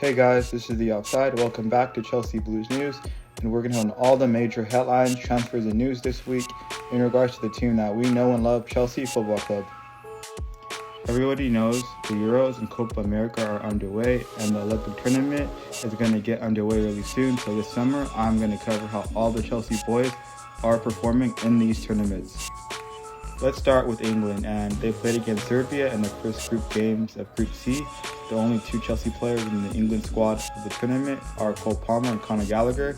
Hey guys, this is The Outside. Welcome back to Chelsea Blues News, and we're going to hit on all the major headlines, transfers, and news this week in regards to the team that we know and love, Chelsea Football Club. Everybody knows the Euros and Copa America are underway, and the Olympic tournament is going to get underway really soon. So this summer, I'm going to cover how all the Chelsea boys are performing in these tournaments. Let's start with England, and they played against Serbia in the first group games of Group C. The only two Chelsea players in the England squad for the tournament are Cole Palmer and Conor Gallagher.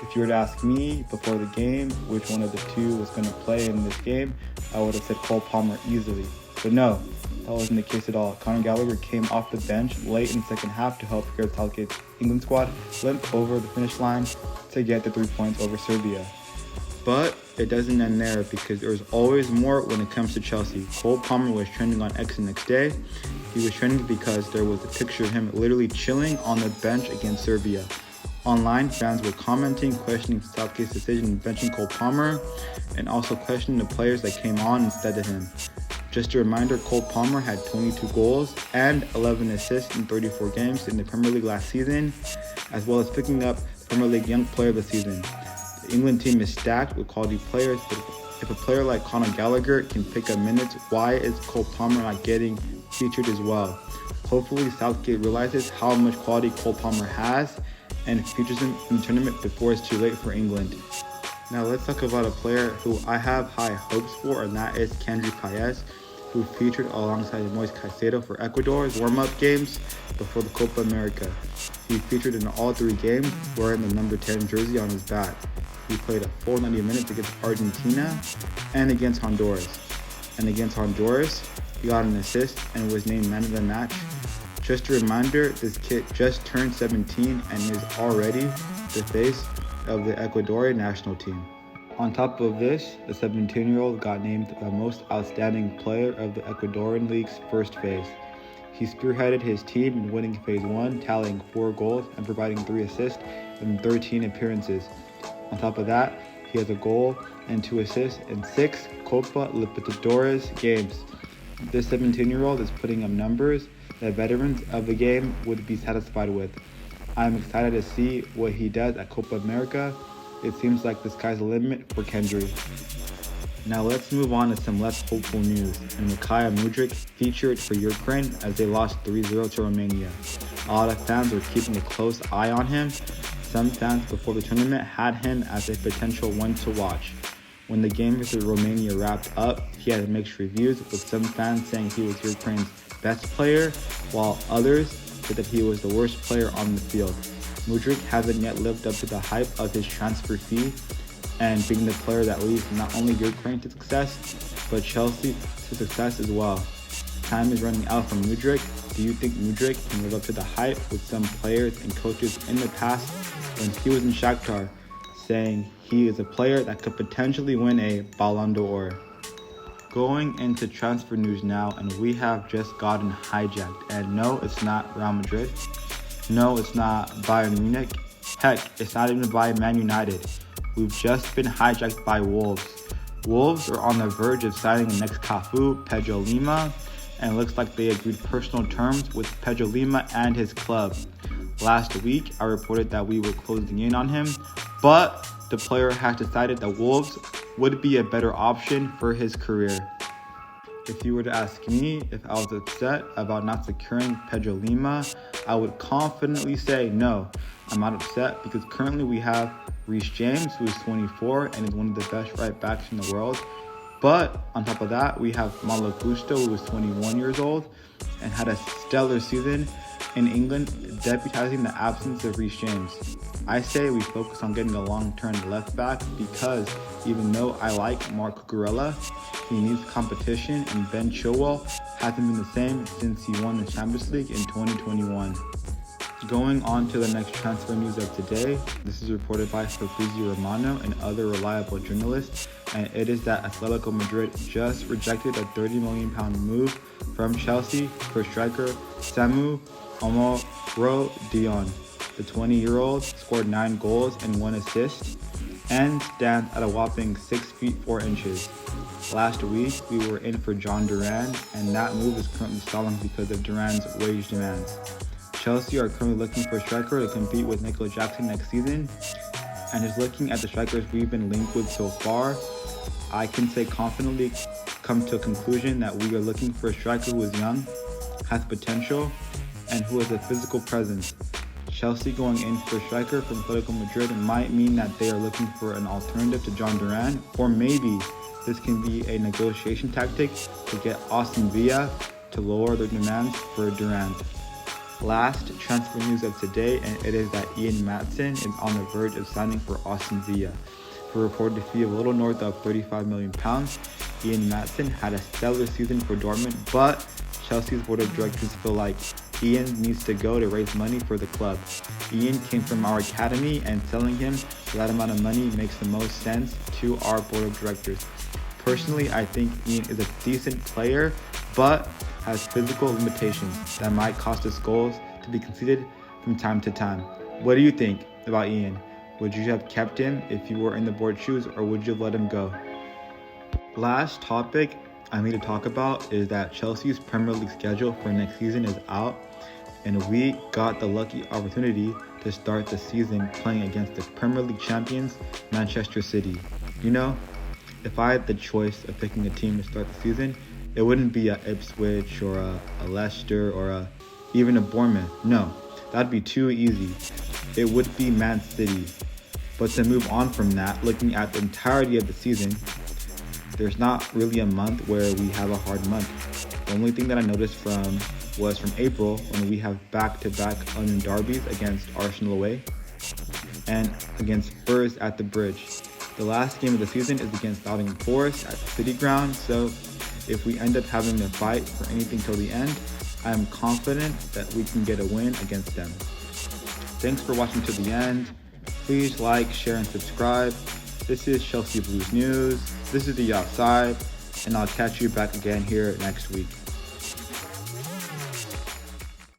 If you were to ask me before the game which one of the two was going to play in this game, I would have said Cole Palmer easily. But no, that wasn't the case at all. Conor Gallagher came off the bench late in the second half to help Gareth Southgate's England squad limp over the finish line to get the 3 points over Serbia. But it doesn't end there, because there's always more when it comes to Chelsea. Cole Palmer was trending on X the next day. He was trending because there was a picture of him literally chilling on the bench against Serbia. Online, fans were commenting, questioning Southgate's decision in benching Cole Palmer, and also questioning the players that came on instead of him. Just a reminder, Cole Palmer had 22 goals and 11 assists in 34 games in the Premier League last season, as well as picking up Premier League Young Player of the Season. The England team is stacked with quality players, but if a player like Conor Gallagher can pick up minutes, why is Cole Palmer not getting featured as well? Hopefully Southgate realizes how much quality Cole Palmer has and features him in the tournament before it's too late for England. Now let's talk about a player who I have high hopes for, and that is Kendry Paez, who featured alongside Moise Caicedo for Ecuador's warm-up games before the Copa America. He featured in all three games wearing the number 10 jersey on his back. He played a full 90 minutes against Argentina and against Honduras. And against Honduras, he got an assist and was named man of the match. Just a reminder, this kid just turned 17 and is already the face of the Ecuadorian national team. On top of this, the 17-year-old got named the most outstanding player of the Ecuadorian League's first phase. He spearheaded his team in winning Phase 1, tallying 4 goals and providing 3 assists in 13 appearances. On top of that, he has a goal and 2 assists in 6 Copa Libertadores games. This 17-year-old is putting up numbers that veterans of the game would be satisfied with. I'm excited to see what he does at Copa America. It seems like the sky's the limit for Kendry. Now let's move on to some less hopeful news. And Mikhail Mudryk featured for Ukraine as they lost 3-0 to Romania. A lot of fans were keeping a close eye on him. Some fans before the tournament had him as a potential one to watch. When the game versus Romania wrapped up, he had mixed reviews, with some fans saying he was Ukraine's best player, while others said that he was the worst player on the field. Mudryk hasn't yet lived up to the hype of his transfer fee and being the player that leads not only Ukraine to success, but Chelsea to success as well. Time is running out for Mudryk. Do you think Mudryk can live up to the hype with some players and coaches in the past when he was in Shakhtar, saying he is a player that could potentially win a Ballon d'Or? Going into transfer news now, and we have just gotten hijacked. And no, it's not Real Madrid. No, it's not Bayern Munich. Heck, it's not even by Man United. We've just been hijacked by Wolves. Wolves are on the verge of signing the next Cafu, Pedro Lima, and it looks like they agreed personal terms with Pedro Lima and his club. Last week, I reported that we were closing in on him, but the player has decided that Wolves would be a better option for his career. If you were to ask me if I was upset about not securing Pedro Lima, I would confidently say no. I'm not upset because currently we have Reece James, who is 24 and is one of the best right backs in the world. But on top of that, we have Malo Gusto, who is 21 years old and had a stellar season in England, deputizing the absence of Reece James. I say we focus on getting a long-term left back because even though I like Marc Cucurella, he needs competition, and Ben Chilwell hasn't been the same since he won the Champions League in 2021. Going on to the next transfer news of today, this is reported by Fabrizio Romano and other reliable journalists, and it is that Atletico Madrid just rejected a £30 million move from Chelsea for striker Samu Omoro Dion. The 20-year-old scored 9 goals and 1 assist and stands at a whopping 6 feet 4 inches. Last week, we were in for John Duran, and that move is currently stalling because of Duran's wage demands. Chelsea are currently looking for a striker to compete with Nicola Jackson next season. And just looking at the strikers we've been linked with so far, I can say confidently come to a conclusion that we are looking for a striker who is young, has potential, and who has a physical presence. Chelsea going in for a striker from Atletico Madrid might mean that they are looking for an alternative to John Duran, or maybe this can be a negotiation tactic to get Aston Villa to lower their demands for Duran. Last transfer news of today, and it is that Ian Maatsen is on the verge of signing for Aston Villa for a reported fee of a little north of £35 million. Ian Maatsen had a stellar season for Dortmund, but Chelsea's board of directors feel like Ian needs to go to raise money for the club. Ian came from our academy, and selling him for that amount of money makes the most sense to our board of directors. Personally, I think Ian is a decent player, but has physical limitations that might cost us goals to be conceded from time to time. What do you think about Ian? Would you have kept him if you were in the board shoes, or would you have let him go? Last topic I need to talk about is that Chelsea's Premier League schedule for next season is out, and we got the lucky opportunity to start the season playing against the Premier League champions, Manchester City. You know, if I had the choice of picking a team to start the season, it wouldn't be a Ipswich or a Leicester or even a Bournemouth. No, that'd be too easy. It would be Man City. But to move on from that, looking at the entirety of the season, there's not really a month where we have a hard month. The only thing that I noticed was from April, when we have back-to-back London derbies against Arsenal away and against Spurs at the Bridge. The last game of the season is against Nottingham Forest at the City Ground, so if we end up having to fight for anything till the end, I am confident that we can get a win against them. Thanks for watching to the end. Please like, share, and subscribe. This is Chelsea Blues News. This is the Outside, and I'll catch you back again here next week.